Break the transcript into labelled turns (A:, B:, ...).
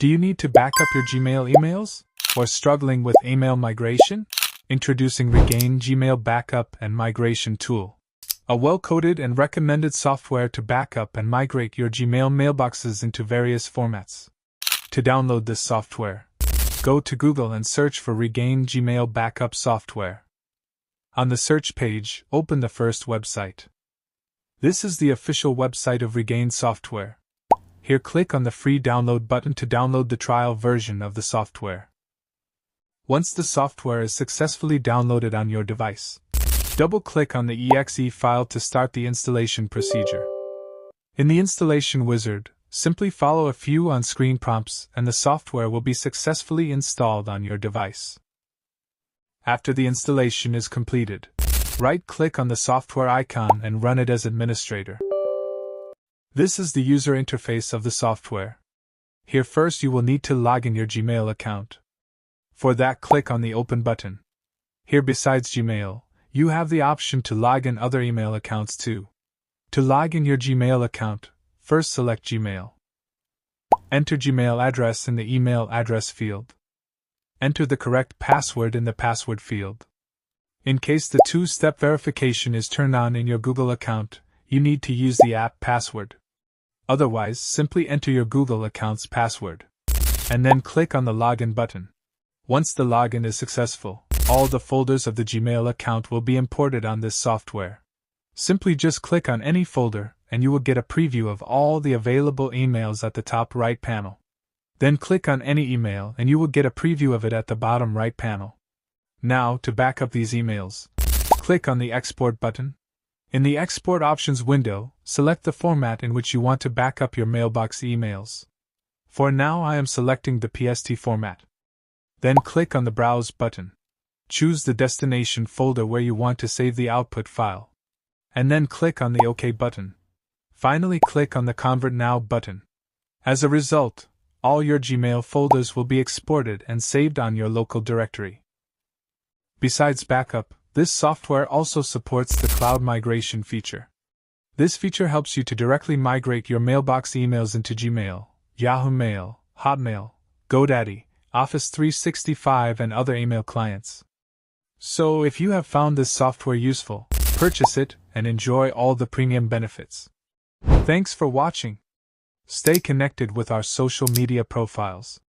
A: Do you need to back up your Gmail emails? Or struggling with email migration? Introducing Regain Gmail Backup and Migration Tool. A well-coded and recommended software to back up and migrate your Gmail mailboxes into various formats. To download this software, go to Google and search for Regain Gmail Backup Software. On the search page, open the first website. This is the official website of Regain Software. Here, click on the free download button to download the trial version of the software. Once the software is successfully downloaded on your device, double-click on the exe file to start the installation procedure. In the installation wizard, simply follow a few on-screen prompts and the software will be successfully installed on your device. After the installation is completed, right-click on the software icon and run it as administrator. This is the user interface of the software. Here first you will need to log in your Gmail account. For that, click on the Open button. Here, besides Gmail, you have the option to log in other email accounts too. To log in your Gmail account, first select Gmail. Enter Gmail address in the email address field. Enter the correct password in the password field. In case the two-step verification is turned on in your Google account, you need to use the app password. Otherwise, simply enter your Google account's password. And then click on the Login button. Once the login is successful, all the folders of the Gmail account will be imported on this software. Simply just click on any folder, and you will get a preview of all the available emails at the top right panel. Then click on any email and you will get a preview of it at the bottom right panel. Now, to back up these emails, click on the Export button. In the Export Options window, select the format in which you want to back up your mailbox emails. For now, I am selecting the PST format. Then click on the Browse button. Choose the destination folder where you want to save the output file. And then click on the OK button. Finally, click on the Convert Now button. As a result, all your Gmail folders will be exported and saved on your local directory. Besides backup, this software also supports the cloud migration feature. This feature helps you to directly migrate your mailbox emails into Gmail, Yahoo Mail, Hotmail, GoDaddy, Office 365 and other email clients. So if you have found this software useful, purchase it and enjoy all the premium benefits. Thanks for watching. Stay connected with our social media profiles.